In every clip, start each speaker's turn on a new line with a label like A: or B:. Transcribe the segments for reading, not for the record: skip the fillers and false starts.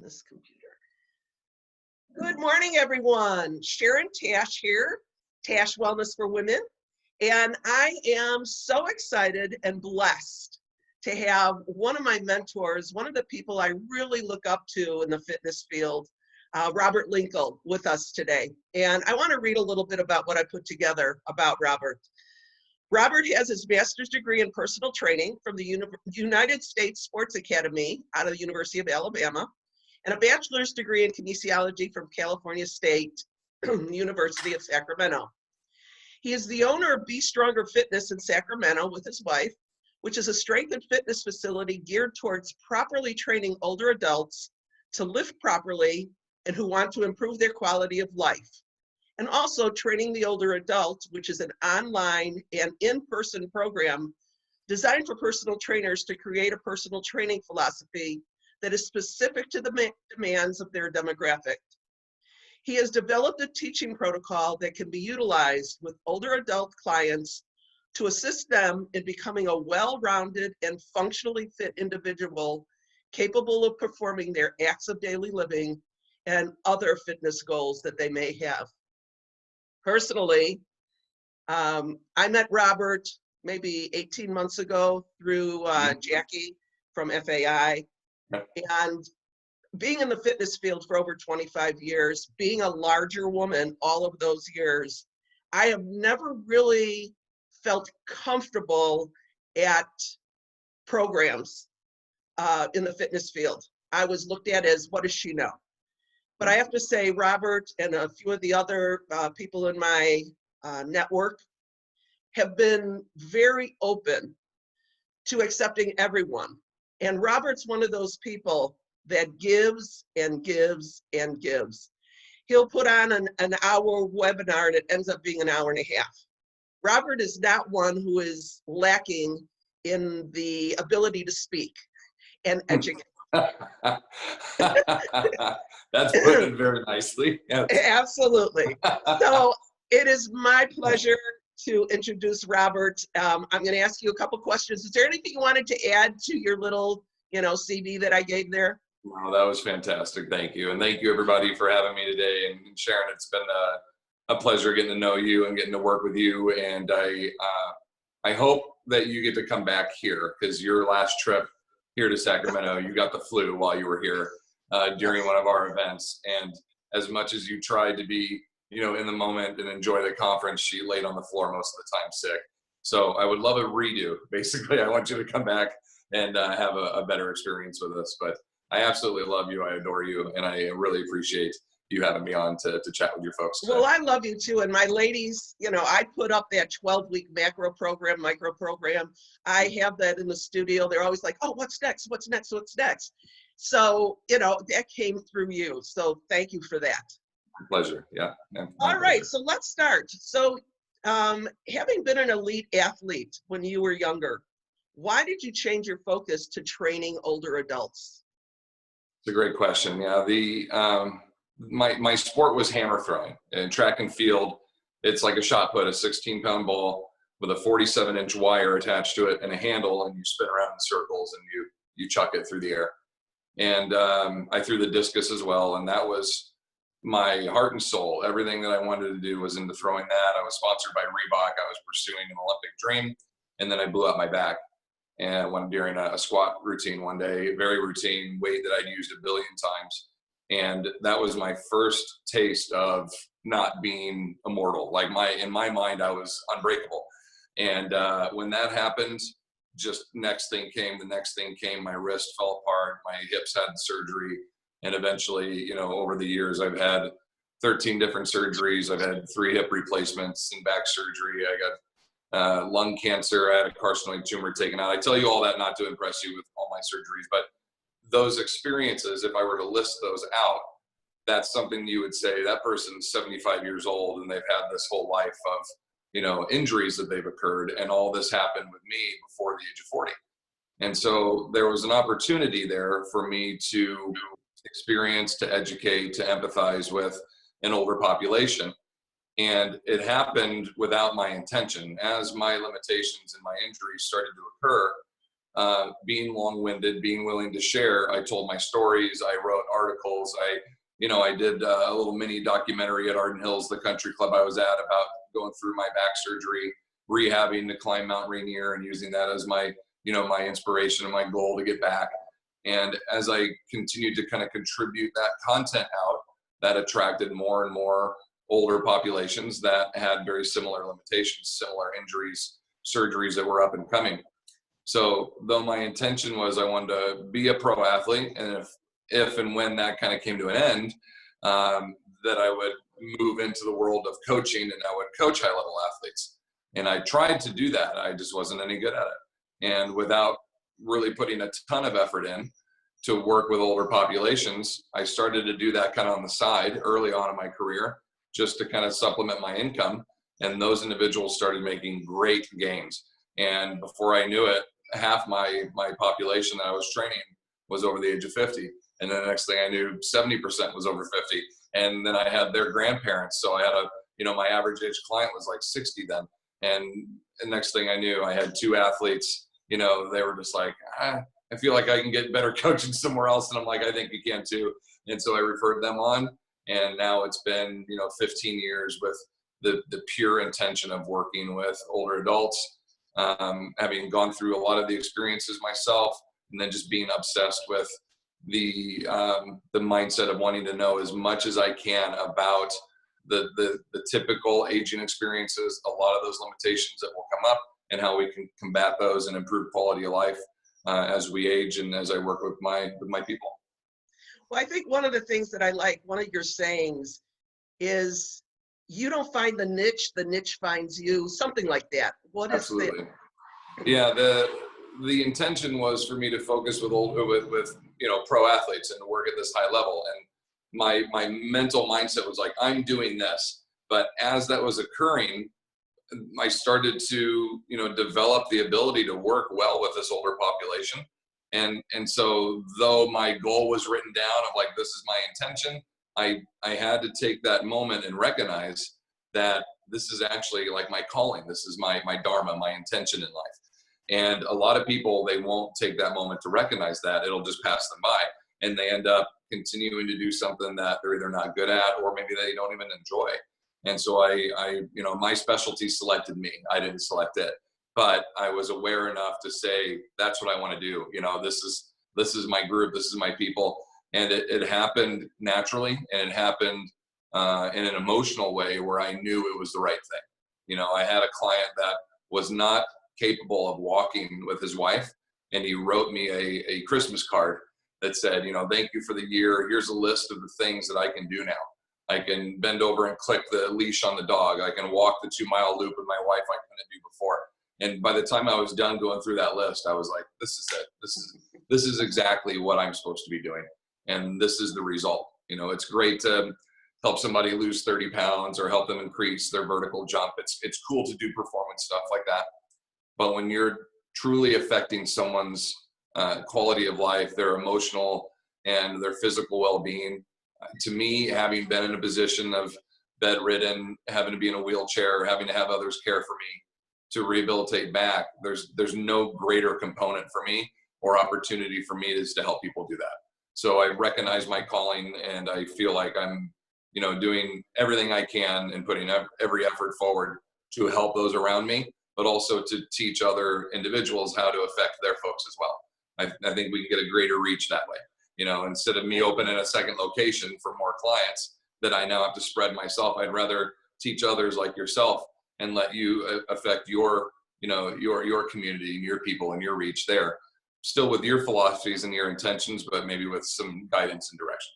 A: this computer. Good morning, everyone. Sharan Tash here, TASH Wellness for Women. And I am so excited and blessed to have one of my mentors, one of the people I really look up to in the fitness field, Robert Linkul, with us today. And I want to read a little bit about what I put together about Robert. Robert has his master's degree in personal training from the United States Sports Academy out of the University of Alabama, and a bachelor's degree in kinesiology from California State University of Sacramento. He is the owner of Be Stronger Fitness in Sacramento with his wife, which is a strength and fitness facility geared towards properly training older adults to lift properly and who want to improve their quality of life. And also training the older adult, which is an online and in-person program designed for personal trainers to create a personal training philosophy that is specific to the demands of their demographic. He has developed a teaching protocol that can be utilized with older adult clients to assist them in becoming a well-rounded and functionally fit individual capable of performing their acts of daily living and other fitness goals that they may have. Personally, I met Robert maybe 18 months ago through Jackie from FAI. And being in the fitness field for over 25 years, being a larger woman all of those years, I have never really felt comfortable at programs in the fitness field. I was looked at as, what does she know? But I have to say, Robert and a few of the other people in my network have been very open to accepting everyone. And Robert's one of those people that gives and gives and gives. He'll put on an hour webinar and it ends up being an hour and a half. Robert is not one who is lacking in the ability to speak and educate.
B: That's put it very nicely. Yes.
A: Absolutely. So it is my pleasure to introduce Robert. I'm going to ask you a couple questions. Is there anything you wanted to add to your little, CV that I gave there?
B: No, that was fantastic. Thank you. And thank you everybody for having me today. And Sharon, it's been a pleasure getting to know you and getting to work with you. And I hope that you get to come back here, because your last trip here to Sacramento, you got the flu while you were here during one of our events. And as much as you tried to be, in the moment and enjoy the conference, she laid on the floor most of the time sick. So I would love a redo. Basically, I want you to come back and have a better experience with us. But I absolutely love you. I adore you. And I really appreciate you having me on to chat with your folks today.
A: Well, I love you too. And my ladies, I put up that 12-week macro program, micro program. I have that in the studio. They're always like, oh, what's next? What's next? What's next? So, that came through you. So thank you for that.
B: My pleasure. Yeah.
A: All right. So let's start. So having been an elite athlete when you were younger, why did you change your focus to training older adults?
B: It's a great question. Yeah. My sport was hammer throwing, and track and field. It's like a shot put, a 16-pound ball with a 47-inch wire attached to it and a handle, and you spin around in circles and you chuck it through the air. And I threw the discus as well, and that was my heart and soul. Everything that I wanted to do was into throwing that. I was sponsored by Reebok. I was pursuing an Olympic dream, and then I blew out my back. And during a squat routine one day, very routine weight that I'd used a billion times. And that was my first taste of not being immortal. Like in my mind, I was unbreakable. And when that happened, just the next thing came, my wrist fell apart, my hips had surgery. And eventually, over the years, I've had 13 different surgeries. I've had 3 hip replacements and back surgery. I got lung cancer. I had a carcinoid tumor taken out. I tell you all that not to impress you with all my surgeries, but those experiences, if I were to list those out, that's something you would say that person's 75 years old and they've had this whole life of, injuries that they've occurred, and all this happened with me before the age of 40. And so there was an opportunity there for me to experience, to educate, to empathize with an older population. And it happened without my intention. As my limitations and my injuries started to occur, being long-winded, being willing to share. I told my stories. I wrote articles. I did a little mini documentary at Arden Hills, the country club I was at, about going through my back surgery, rehabbing to climb Mount Rainier, and using that as my inspiration and my goal to get back. And as I continued to kind of contribute that content out, that attracted more and more older populations that had very similar limitations, similar injuries, surgeries that were up and coming. So though my intention was I wanted to be a pro athlete, and if and when that kind of came to an end, that I would move into the world of coaching and I would coach high level athletes. And I tried to do that. I just wasn't any good at it. And without really putting a ton of effort in to work with older populations, I started to do that kind of on the side early on in my career, just to kind of supplement my income. And those individuals started making great gains. And before I knew it, half my population that I was training was over the age of 50. And then the next thing I knew, 70% was over 50. And then I had their grandparents. So I had my average age client was like 60 then. And the next thing I knew, I had two athletes, they were just like, I feel like I can get better coaching somewhere else. And I'm like, I think you can too. And so I referred them on. And now it's been, 15 years with the pure intention of working with older adults, having gone through a lot of the experiences myself, and then just being obsessed with the mindset of wanting to know as much as I can about the typical aging experiences, a lot of those limitations that will come up, and how we can combat those and improve quality of life as we age and as I work with my people.
A: Well, I think one of the things that I like, one of your sayings is, you don't find the niche finds you, something like that. What is
B: Absolutely.
A: that?
B: Yeah, the intention was for me to focus with pro athletes and work at this high level. And my mental mindset was like, I'm doing this. But as that was occurring, I started to, develop the ability to work well with this older population. And so though my goal was written down of like, this is my intention, I had to take that moment and recognize that this is actually like my calling. This is my dharma, my intention in life. And a lot of people, they won't take that moment to recognize that. It'll just pass them by, and they end up continuing to do something that they're either not good at, or maybe they don't even enjoy. And so I my specialty selected me. I didn't select it, but I was aware enough to say, that's what I want to do. This is my group. This is my people. And it happened naturally, and it happened in an emotional way where I knew it was the right thing. I had a client that was not capable of walking with his wife, and he wrote me a Christmas card that said, thank you for the year. Here's a list of the things that I can do now. I can bend over and click the leash on the dog. I can walk the 2-mile loop with my wife I couldn't do before. And by the time I was done going through that list, I was like, this is it. This is exactly what I'm supposed to be doing. And this is the result. It's great to help somebody lose 30 pounds or help them increase their vertical jump. It's cool to do performance stuff like that. But when you're truly affecting someone's quality of life, their emotional and their physical well-being, to me, having been in a position of bedridden, having to be in a wheelchair, having to have others care for me to rehabilitate back, there's no greater component for me or opportunity for me is to help people do that. So I recognize my calling, and I feel like I'm, doing everything I can and putting every effort forward to help those around me, but also to teach other individuals how to affect their folks as well. I think we can get a greater reach that way. Instead of me opening a second location for more clients that I now have to spread myself, I'd rather teach others like yourself and let you affect your community and your people and your reach there, still with your philosophies and your intentions, but maybe with some guidance and direction.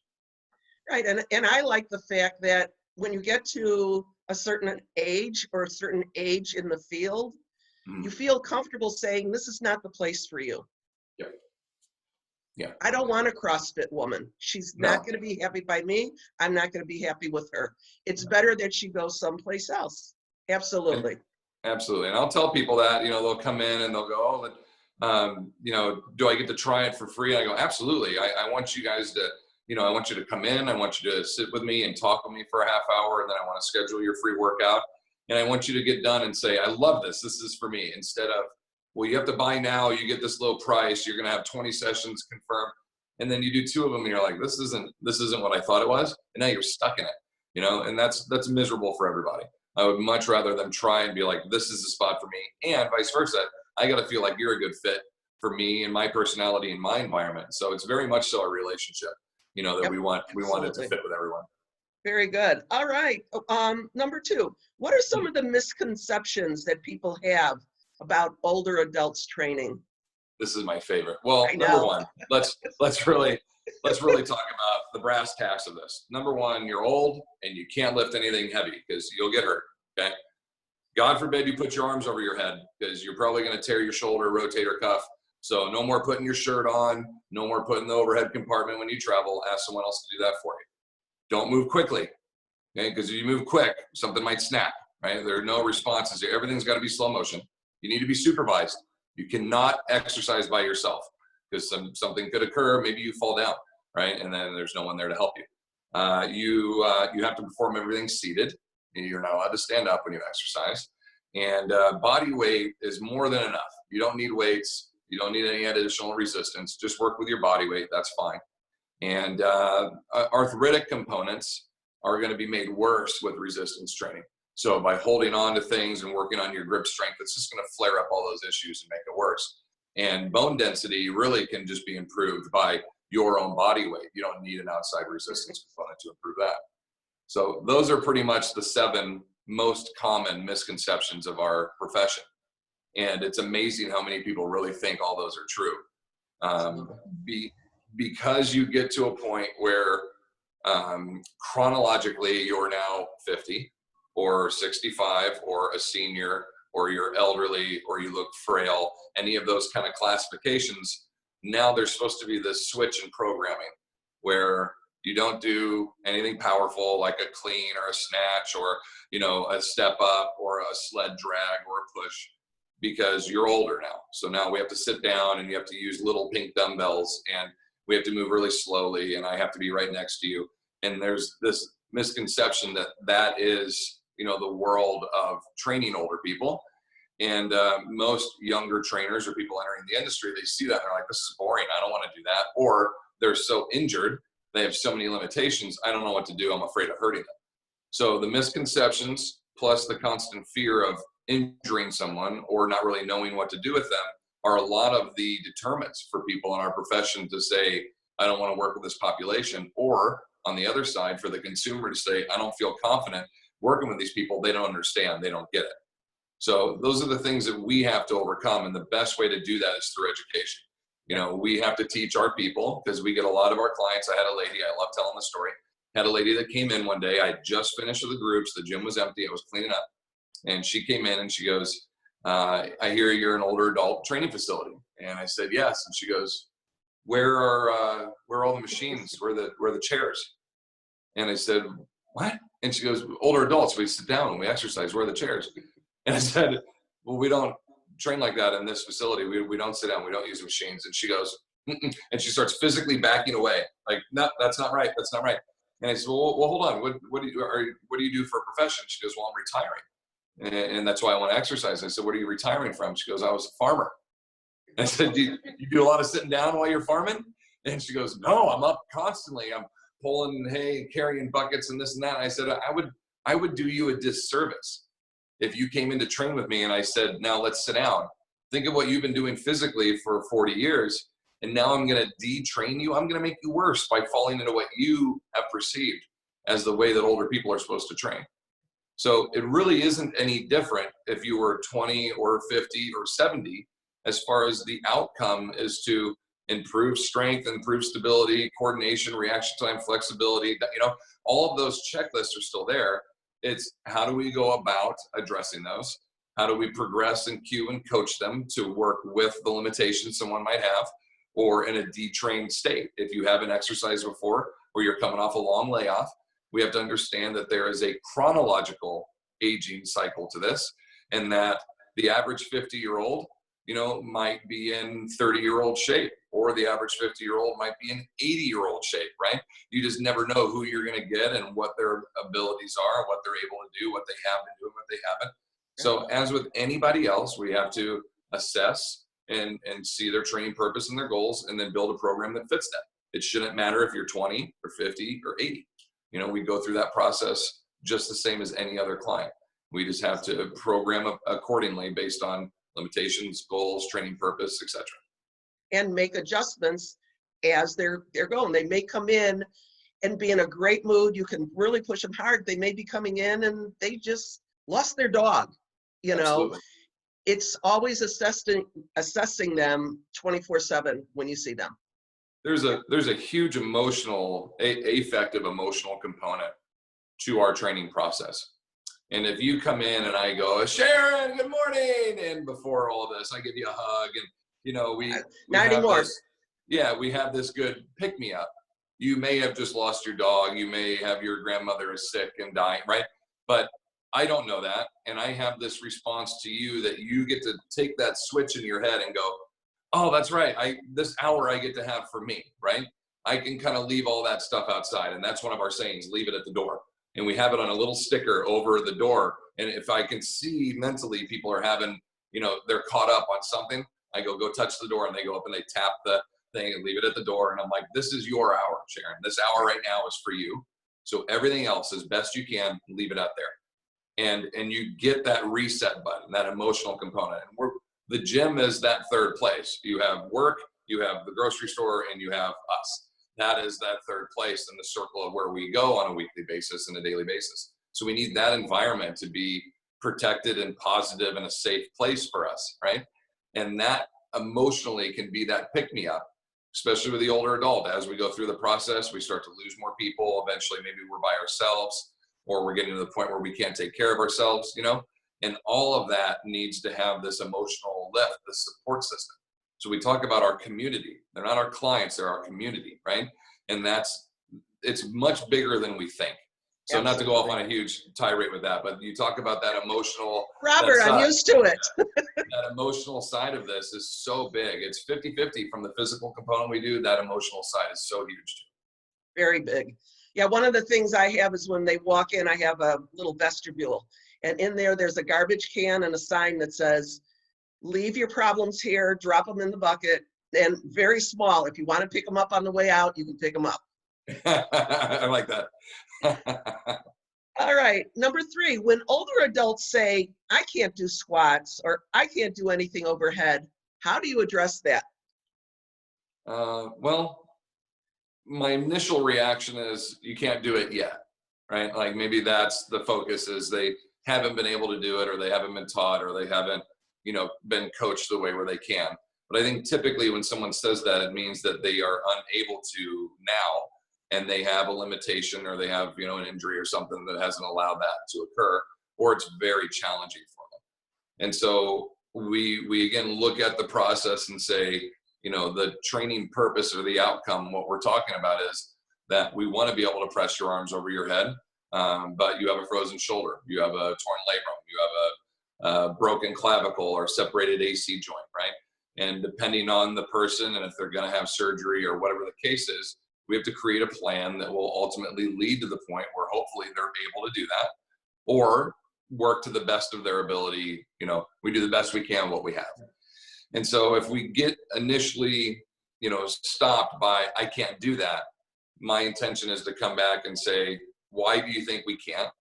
A: Right, and I like the fact that when you get to a certain age or a certain age in the field, you feel comfortable saying, this is not the place for you. Yeah. I don't want a CrossFit woman. She's not going to be happy by me. I'm not going to be happy with her. It's better that she goes someplace else. Absolutely.
B: Absolutely. And I'll tell people that, they'll come in and they'll go, do I get to try it for free? And I go, absolutely. I want you guys to, I want you to come in. I want you to sit with me and talk with me for a half hour. And then I want to schedule your free workout. And I want you to get done and say, I love this. This is for me. Instead of, well, you have to buy now, you get this low price, you're going to have 20 sessions confirmed. And then you do 2 of them and you're like, this isn't what I thought it was. And now you're stuck in it, and that's miserable for everybody. I would much rather them try and be like, this is the spot for me, and vice versa. I got to feel like you're a good fit for me and my personality and my environment. So it's very much so a relationship, that
A: Yep,
B: we want it to
A: absolutely.
B: fit with everyone.
A: Very good. All right. Number 2, what are some of the misconceptions that people have about older adults training?
B: This is my favorite. Well,
A: I
B: number
A: know.
B: one, let's really talk about the brass tacks of this. Number one, you're old and you can't lift anything heavy because you'll get hurt. Okay. God forbid you put your arms over your head because you're probably going to tear your shoulder, rotator cuff. So no more putting your shirt on, no more putting the overhead compartment when you travel. Ask someone else to do that for you. Don't move quickly, okay? Because if you move quick, something might snap, right? There are no responses here. Everything's got to be slow motion. You need to be supervised. You cannot exercise by yourself because something could occur. Maybe you fall down, right? And then there's no one there to help you. You have to perform everything seated. You're not allowed to stand up when you exercise. And body weight is more than enough. You don't need weights. You don't need any additional resistance. Just work with your body weight. That's fine. And arthritic components are going to be made worse with resistance training. So by holding on to things and working on your grip strength, it's just going to flare up all those issues and make it worse. And bone density really can just be improved by your own body weight. You don't need an outside resistance component to improve that. So those are pretty much the 7 most common misconceptions of our profession. And it's amazing how many people really think all those are true. Because you get to a point where chronologically you're now 50 or 65 or a senior or you're elderly or you look frail, any of those kind of classifications, now there's supposed to be this switch in programming where you don't do anything powerful like a clean or a snatch or, a step up or a sled drag or a push because you're older now. So now we have to sit down and you have to use little pink dumbbells and we have to move really slowly and I have to be right next to you. And there's this misconception that is, the world of training older people. And most younger trainers or people entering the industry, they see that and they're like, this is boring. I don't want to do that. Or they're so injured. They have so many limitations. I don't know what to do. I'm afraid of hurting them. So the misconceptions plus the constant fear of injuring someone or not really knowing what to do with them are a lot of the determinants for people in our profession to say, I don't want to work with this population. Or on the other side, for the consumer to say, I don't feel confident working with these people. They don't understand. They don't get it. So those are the things that we have to overcome. And the best way to do that is through education. We have to teach our people because we get a lot of our clients. I had a lady, I love telling the story, had a lady that came in one day. I had just finished with the groups. The gym was empty. I was cleaning up. And she came in and she goes, I hear you're an older adult training facility. And I said, yes. And she goes, where are all the machines? Where are the chairs? And I said, what? And she goes, older adults, we sit down and we exercise. Where are the chairs? And I said, well, we don't train like that in this facility. We don't sit down. We don't use machines. And she goes, mm-mm. And she starts physically backing away. Like, no, that's not right. That's not right. And I said, well, hold on. What do you do for a profession? She goes, well, I'm retiring. And that's why I want to exercise. I said, what are you retiring from? She goes, I was a farmer. And I said, you do a lot of sitting down while you're farming? And she goes, no, I'm up constantly. I'm pulling hay, carrying buckets and this and that. And I said, I would do you a disservice if you came in to train with me and I said, now let's sit down. Think of what you've been doing physically for 40 years. And now I'm going to detrain you. I'm going to make you worse by falling into what you have perceived as the way that older people are supposed to train. So it really isn't any different if you were 20 or 50 or 70, as far as the outcome is to improve strength, improve stability, coordination, reaction time, flexibility. All of those checklists are still there. It's how do we go about addressing those? How do we progress and cue and coach them to work with the limitations someone might have or in a detrained state? If you haven't exercised before or you're coming off a long layoff, we have to understand that there is a chronological aging cycle to this and that the average 50-year-old, might be in 30-year-old shape, or the average 50-year-old might be in 80-year-old shape, right? You just never know who you're going to get and what their abilities are, what they're able to do, what they have been doing, what they haven't. So as with anybody else, we have to assess and see their training purpose and their goals, and then build a program that fits them. It shouldn't matter if you're 20 or 50 or 80. You know, we go through that process just the same as any other client. We just have to program accordingly based on limitations, goals, training purpose, etc.
A: And make adjustments as they're going. They may come in and be in a great mood. You can really push them hard. They may be coming in and they just lost their dog. You know,
B: Absolutely.
A: it's always assessing them 24/7 when you see them.
B: There's a huge emotional, affective emotional component to our training process. And if you come in and I go, Sharon, good morning, and before all this, I give you a hug, and you know, we
A: Not
B: have
A: anymore.
B: this, yeah, we have this good pick me up. You may have just lost your dog. You may have your grandmother is sick and dying, right? But I don't know that, and I have this response to you that you get to take that switch in your head and go, oh, that's right. This hour I get to have for me, right? I can kind of leave all that stuff outside, and that's one of our sayings: leave it at the door. And we have it on a little sticker over the door. And if I can see mentally people are having, you know, they're caught up on something, I go touch the door, and they go up and they tap the thing and leave it at the door. And I'm like, this is your hour, Sharon. This hour right now is for you. So everything else, as best you can, leave it out there. And you get that reset button, that emotional component. And the gym is that third place. You have work, you have the grocery store, and you have us. That is that third place in the circle of where we go on a weekly basis and a daily basis. So we need that environment to be protected and positive and a safe place for us, right? And that emotionally can be that pick-me-up, especially with the older adult. As we go through the process, we start to lose more people. Eventually, maybe we're by ourselves, or we're getting to the point where we can't take care of ourselves, you know? And all of that needs to have this emotional lift, this support system. So we talk about our community. They're not our clients, they're our community, right? And it's much bigger than we think. So Absolutely. Not to go off on a huge tirade with that, but you talk about that emotional.
A: Robert, I'm used to it.
B: That emotional side of this is so big. It's 50-50 from the physical component we do. That emotional side is so huge too.
A: Very big. Yeah, one of the things I have is when they walk in, I have a little vestibule. And in there's a garbage can and a sign that says, leave your problems here, drop them in the bucket, and very small. If you want to pick them up on the way out, you can pick them up.
B: I like that.
A: All right, number 3, when older adults say, I can't do squats or I can't do anything overhead, how do you address that?
B: Well, my initial reaction is you can't do it yet, right? Like maybe that's the focus, is they haven't been able to do it, or they haven't been taught, or they haven't, you know, been coached the way where they can. But I think typically when someone says that, it means that they are unable to now, and they have a limitation, or they have, you know, an injury or something that hasn't allowed that to occur, or it's very challenging for them. And so we again look at the process and say, you know, the training purpose or the outcome, what we're talking about is that we want to be able to press your arms over your head, but you have a frozen shoulder, you have a torn labrum, you have a broken clavicle or separated AC joint, right? And depending on the person and if they're going to have surgery or whatever the case is, we have to create a plan that will ultimately lead to the point where hopefully they're able to do that, or work to the best of their ability. You know, we do the best we can what we have. And so if we get initially, you know, stopped by, I can't do that, my intention is to come back and say, why do you think we can't?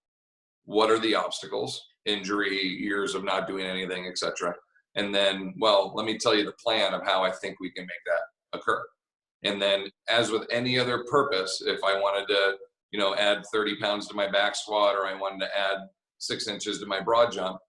B: What are the obstacles? Injury, years of not doing anything, etc. And then, well, let me tell you the plan of how I think we can make that occur. And then, as with any other purpose, if I wanted to, you know, add 30 pounds to my back squat, or I wanted to add 6 inches to my broad jump,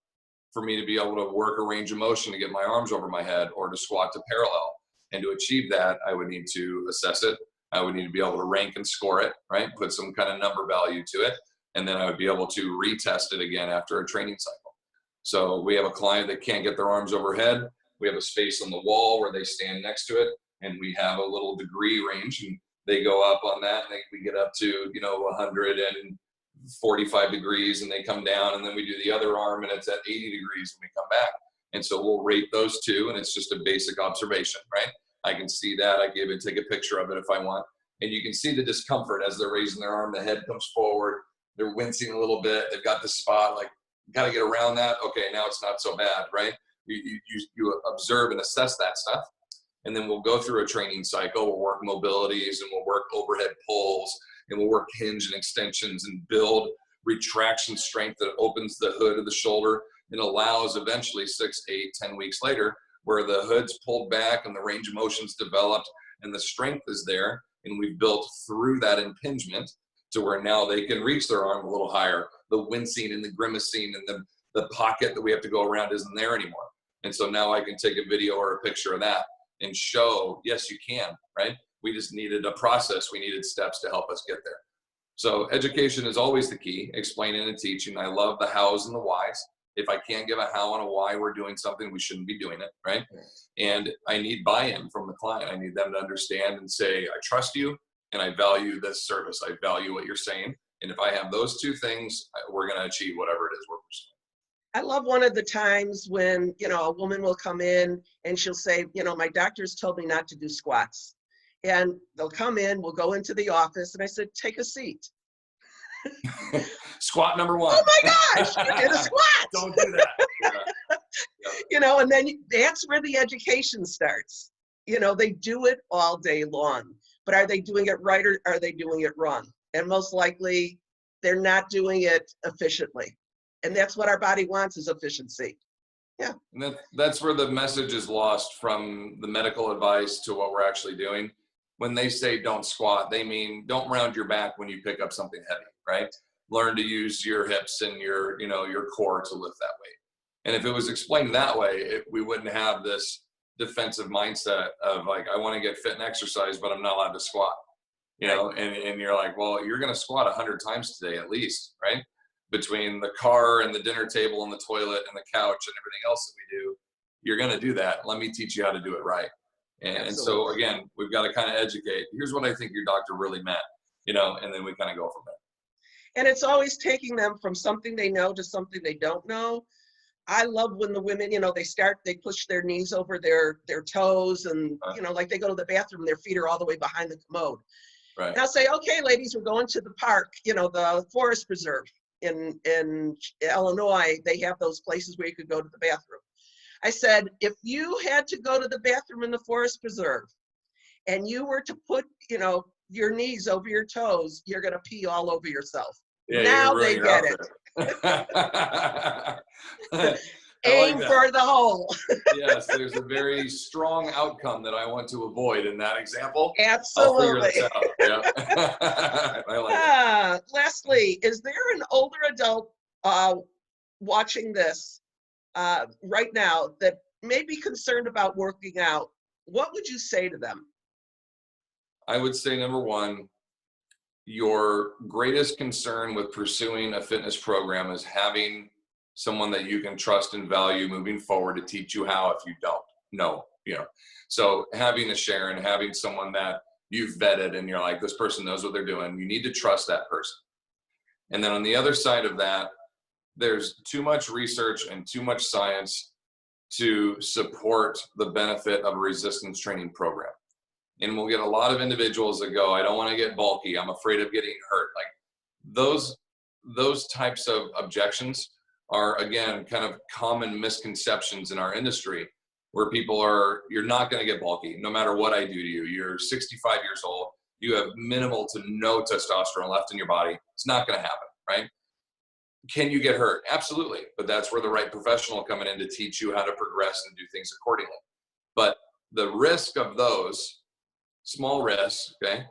B: for me to be able to work a range of motion to get my arms over my head, or to squat to parallel. And to achieve that, I would need to assess it. I would need to be able to rank and score it, right? Put some kind of number value to it. And then I would be able to retest it again after a training cycle. So we have a client that can't get their arms overhead. We have a space on the wall where they stand next to it, and we have a little degree range, and they go up on that, and we get up to, you know, 145 degrees, and they come down, and then we do the other arm, and it's at 80 degrees, and we come back. And so we'll rate those two, and it's just a basic observation, right? I can see that. I can even take a picture of it if I want. And you can see the discomfort as they're raising their arm. The head comes forward. They're wincing a little bit. They've got this spot, like, got to get around that. Okay, now it's not so bad, right? You observe and assess that stuff. And then we'll go through a training cycle. We'll work mobilities and we'll work overhead pulls and we'll work hinge and extensions and build retraction strength that opens the hood of the shoulder and allows eventually 6, 8, 10 weeks later where the hood's pulled back and the range of motion's developed and the strength is there. And we've built through that impingement to where now they can reach their arm a little higher. The wincing and the grimacing and the pocket that we have to go around isn't there anymore. And so now I can take a video or a picture of that and show, yes, you can, right? We just needed a process. We needed steps to help us get there. So education is always the key, explaining and teaching. I love the hows and the whys. If I can't give a how and a why we're doing something, we shouldn't be doing it, right? And I need buy-in from the client. I need them to understand and say, I trust you and I value this service. I value what you're saying. And if I have those two things, we're going to achieve whatever it is we're pursuing.
A: I love one of the times when, a woman will come in and she'll say, my doctor's told me not to do squats. And they'll come in, we'll go into the office, and I said, take a seat.
B: Squat number one.
A: Oh my gosh, you did a squat.
B: Don't do that. Yeah.
A: And then that's where the education starts. They do it all day long, but are they doing it right or are they doing it wrong? And most likely they're not doing it efficiently. And that's what our body wants, is efficiency. Yeah.
B: And that's where the message is lost from the medical advice to what we're actually doing. When they say don't squat, they mean don't round your back when you pick up something heavy, right? Learn to use your hips and your core to lift that weight. And if it was explained that way, we wouldn't have this defensive mindset of like, I want to get fit and exercise, but I'm not allowed to squat, and you're like, well, you're going to squat 100 times today at least, right? Between the car and the dinner table and the toilet and the couch and everything else that we do, you're going to do that. Let me teach you how to do it right. And so again, we've got to kind of educate. Here's what I think your doctor really meant, and then we kind of go from there.
A: And it's always taking them from something they know to something they don't know. I love when the women, they push their knees over their toes and, like they go to the bathroom, their feet are all the way behind the commode.
B: Right.
A: And I'll say, okay, ladies, we're going to the park, the forest preserve in Illinois. They have those places where you could go to the bathroom. I said, if you had to go to the bathroom in the forest preserve and you were to put, your knees over your toes, you're going to pee all over yourself.
B: Yeah,
A: now they get it. Aim for the hole.
B: Yes, there's a very strong outcome that I want to avoid in that example.
A: Absolutely.
B: I'll figure this out. Yeah. I like it.
A: Leslie, is there an older adult watching this right now that may be concerned about working out? What would you say to them?
B: I would say, number one, your greatest concern with pursuing a fitness program is having someone that you can trust and value moving forward to teach you how if you don't know, So having a Sharon, having someone that you've vetted and you're like, this person knows what they're doing, you need to trust that person. And then on the other side of that, there's too much research and too much science to support the benefit of a resistance training program. And we'll get a lot of individuals that go, I don't want to get bulky, I'm afraid of getting hurt. Like those types of objections are, again, kind of common misconceptions in our industry where people are, you're not going to get bulky no matter what I do to you. You're 65 years old, you have minimal to no testosterone left in your body. It's not going to happen, right? Can you get hurt? Absolutely. But that's where the right professional coming in to teach you how to progress and do things accordingly. But the risk of those small risks, okay,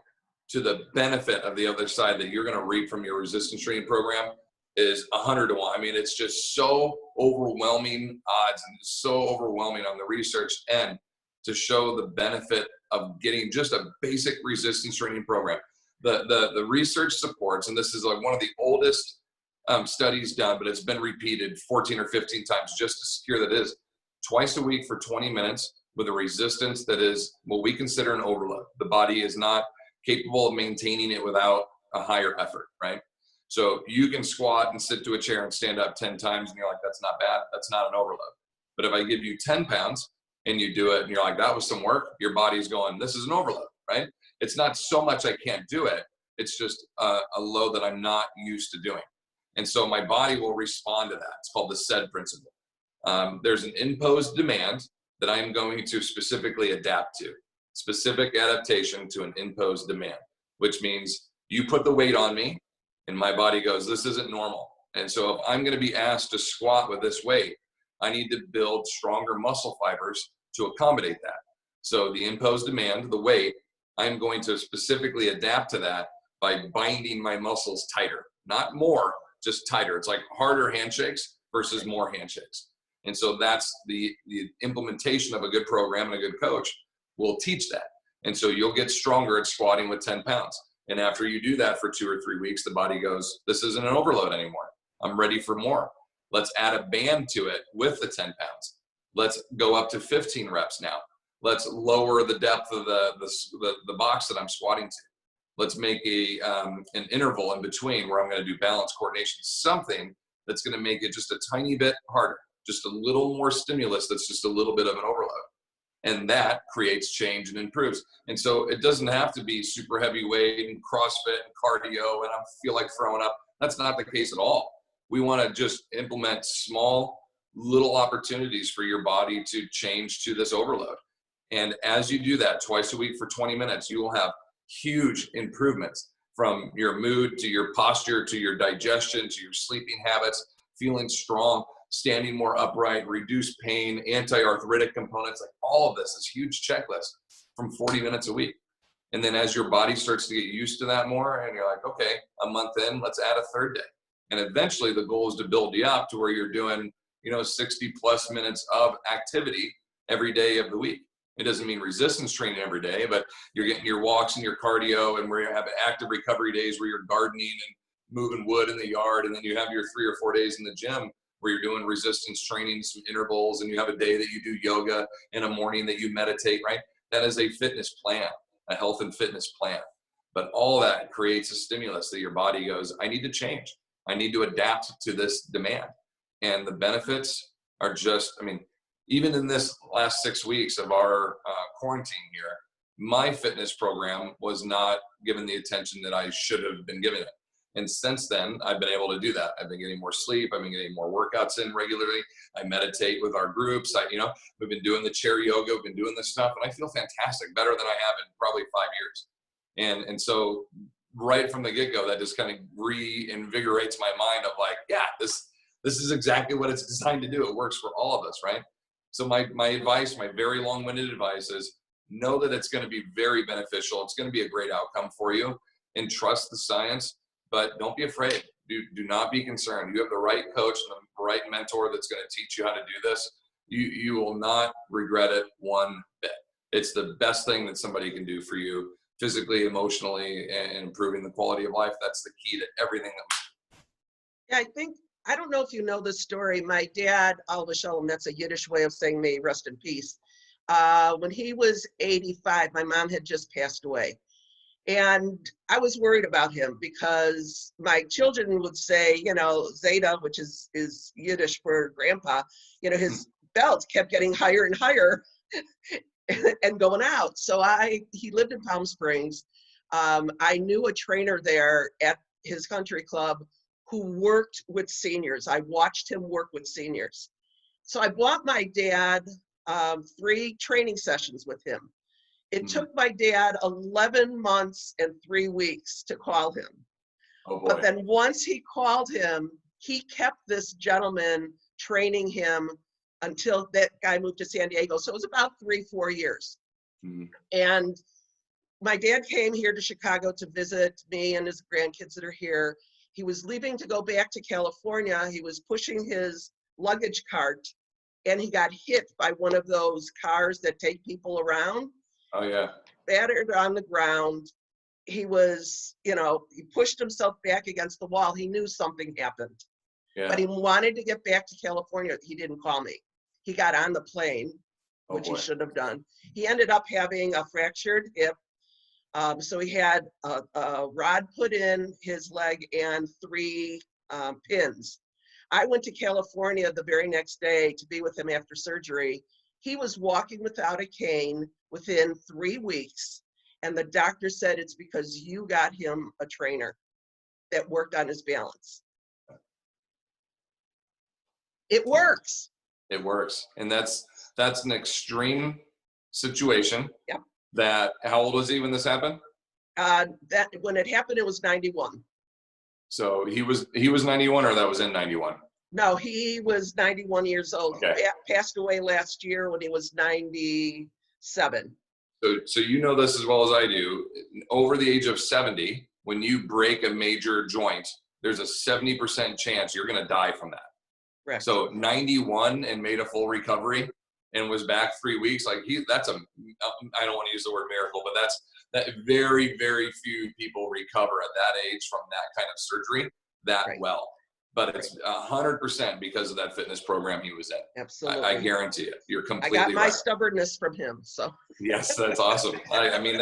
B: to the benefit of the other side that you're going to reap from your resistance training program is 100 to 1. I mean, it's just so overwhelming odds and so overwhelming on the research end to show the benefit of getting just a basic resistance training program. The research supports, and this is like one of the oldest studies done, but it's been repeated 14 or 15 times just to secure that it is twice a week for 20 minutes with a resistance that is what we consider an overload. The body is not capable of maintaining it without a higher effort, right? So you can squat and sit to a chair and stand up 10 times and you're like, that's not bad. That's not an overload. But if I give you 10 pounds and you do it and you're like, that was some work, your body's going, this is an overload, right? It's not so much I can't do it. It's just a load that I'm not used to doing. And so my body will respond to that. It's called the SAID principle. There's an imposed demand that I'm going to specifically adapt to. Specific adaptation to an imposed demand, which means you put the weight on me and my body goes, this isn't normal. And so if I'm going to be asked to squat with this weight, I need to build stronger muscle fibers to accommodate that. So the imposed demand, the weight, I'm going to specifically adapt to that by binding my muscles tighter, not more, just tighter. It's like harder handshakes versus more handshakes. And so that's the implementation of a good program and a good coach will teach that. And so you'll get stronger at squatting with 10 pounds. And after you do that for 2 or 3 weeks, the body goes, this isn't an overload anymore. I'm ready for more. Let's add a band to it with the 10 pounds. Let's go up to 15 reps now. Let's lower the depth of the box that I'm squatting to. Let's make an interval in between where I'm going to do balance coordination, something that's going to make it just a tiny bit harder, just a little more stimulus that's just a little bit of an overload. And that creates change and improves. And so it doesn't have to be super heavyweight and CrossFit and cardio and I feel like throwing up. That's not the case at all. We want to just implement small little opportunities for your body to change to this overload. And as you do that twice a week for 20 minutes, you will have huge improvements from your mood to your posture to your digestion to your sleeping habits, feeling strong, standing more upright, reduce pain, anti-arthritic components, like all of this, this huge checklist from 40 minutes a week. And then as your body starts to get used to that more and you're like, okay, a month in, let's add a third day. And eventually the goal is to build you up to where you're doing, 60 plus minutes of activity every day of the week. It doesn't mean resistance training every day, but you're getting your walks and your cardio and where you have active recovery days where you're gardening and moving wood in the yard. And then you have your 3 or 4 days in the gym where you're doing resistance training, some intervals, and you have a day that you do yoga and a morning that you meditate, right? That is a fitness plan, a health and fitness plan. But all that creates a stimulus that your body goes, I need to change. I need to adapt to this demand. And the benefits are just, even in this last 6 weeks of our quarantine here, my fitness program was not given the attention that I should have been given it. And since then, I've been able to do that. I've been getting more sleep. I've been getting more workouts in regularly. I meditate with our groups. We've been doing the chair yoga. We've been doing this stuff, and I feel fantastic, better than I have in probably 5 years. And so right from the get-go, that just kind of reinvigorates my mind of like, yeah, this is exactly what it's designed to do. It works for all of us, right? So my advice, my very long-winded advice is know that it's going to be very beneficial. It's going to be a great outcome for you, and trust the science. But don't be afraid. Do not be concerned. You have the right coach and the right mentor that's going to teach you how to do this. You will not regret it one bit. It's the best thing that somebody can do for you physically, emotionally, and improving the quality of life. That's the key to everything that we do.
A: I don't know if you know this story. My dad, Alva Shalom, that's a Yiddish way of saying may he rest in peace. When he was 85, my mom had just passed away. And I was worried about him because my children would say, Zeta, which is Yiddish for grandpa, his belt kept getting higher and higher and going out. So he lived in Palm Springs. I knew a trainer there at his country club who worked with seniors. I watched him work with seniors. So I bought my dad 3 training sessions with him. It took my dad 11 months and 3 weeks to call him.
B: Oh boy.
A: But then once he called him, he kept this gentleman training him until that guy moved to San Diego. So it was about 3-4 years.
B: Mm-hmm.
A: And my dad came here to Chicago to visit me and his grandkids that are here. He was leaving to go back to California. He was pushing his luggage cart and he got hit by one of those cars that take people around.
B: Oh yeah.
A: Battered on the ground. He was, he pushed himself back against the wall. He knew something happened. Yeah. But he wanted to get back to California. He didn't call me. He got on the plane, which he should have done. He ended up having a fractured hip. So he had a rod put in his leg and 3 pins. I went to California the very next day to be with him after surgery. He was walking without a cane within 3 weeks. And the doctor said it's because you got him a trainer that worked on his balance. It works.
B: It works. And that's an extreme situation.
A: Yeah.
B: That, how old was he when this happened?
A: That when it happened, it was 91.
B: So he was 91, or that was in 91?
A: No, he was 91 years old.
B: Okay.
A: He passed away last year when he was 97.
B: So you know this as well as I do. Over the age of 70, when you break a major joint, there's a 70% chance you're going to die from that.
A: Correct.
B: So 91 and made a full recovery and was back 3 weeks. Like that's I don't want to use the word miracle, but that very, very few people recover at that age from that kind of surgery that well. But it's 100% because of that fitness program he was in.
A: Absolutely.
B: I guarantee it. You're completely
A: right. I got my
B: right.
A: stubbornness from him. So
B: yes, that's awesome. I mean,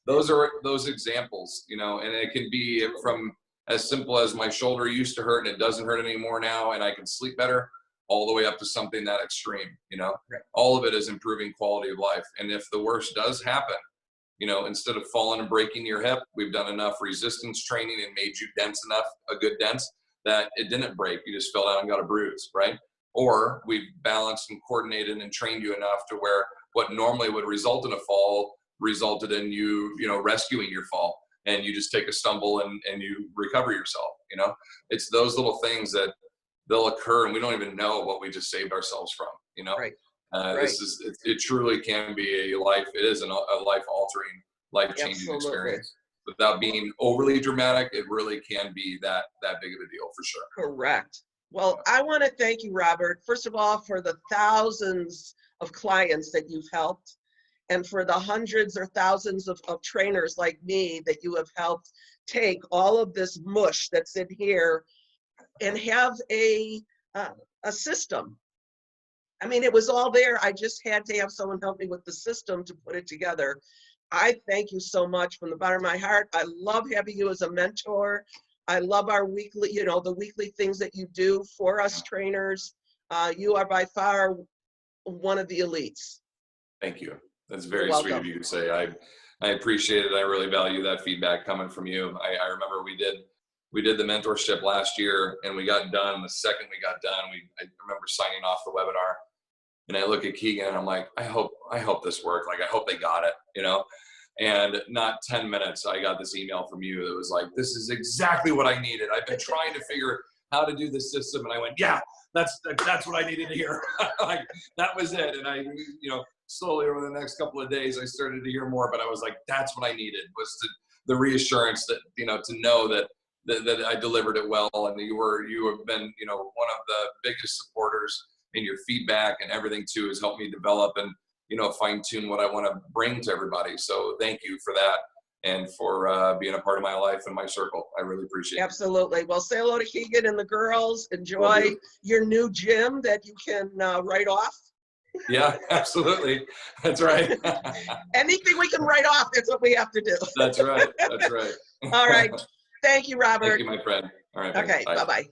B: those are those examples, you know, and it can be from as simple as my shoulder used to hurt and it doesn't hurt anymore now and I can sleep better, all the way up to something that extreme, you know. All of it is improving quality of life. And if the worst does happen, you know, instead of falling and breaking your hip, we've done enough resistance training and made you dense enough, a good dense, that it didn't break. You just fell down and got a bruise, right? Or we've balanced and coordinated and trained you enough to where what normally would result in a fall resulted in you know, rescuing your fall, and you just take a stumble and you recover yourself, you know? It's those little things that they'll occur and we don't even know what we just saved ourselves from, you know? It truly can be a life-altering, life-changing experience. Without being overly dramatic, it really can be that big of a deal for sure.
A: Correct. Well, I want to thank you, Robert, first of all, for the thousands of clients that you've helped, and for the hundreds or thousands of trainers like me that you have helped take all of this mush that's in here and have a system. I mean, it was all there. I just had to have someone help me with the system to put it together. I thank you so much from the bottom of my heart. I love having you as a mentor. I love our weekly, you know, the weekly things that you do for us trainers. You are by far one of the elites.
B: Thank you. That's very sweet of you to say. I appreciate it. I really value that feedback coming from you. I remember we did the mentorship last year and we got done. The second we got done, I remember signing off the webinar. And I look at Keegan and I'm like, I hope this worked. Like, I hope they got it, you know? And not 10 minutes, I got this email from you that was like, this is exactly what I needed. I've been trying to figure how to do this system. And I went, yeah, that's what I needed to hear. Like, that was it. And I, you know, slowly over the next couple of days, I started to hear more, but I was like, that's what I needed, was the reassurance that, you know, to know that I delivered it well. And you have been, you know, one of the biggest supporters. And your feedback and everything too has helped me develop and, you know, fine tune what I want to bring to everybody. So thank you for that and for being a part of my life and my circle. I really appreciate it.
A: Absolutely. Well, say hello to Keegan and the girls. Enjoy your new gym that you can write off.
B: Yeah, absolutely. That's right.
A: Anything we can write off, that's what we have to do.
B: That's right. That's right.
A: All right. Thank you, Robert.
B: Thank you, my friend. All right.
A: Okay. Bye-bye.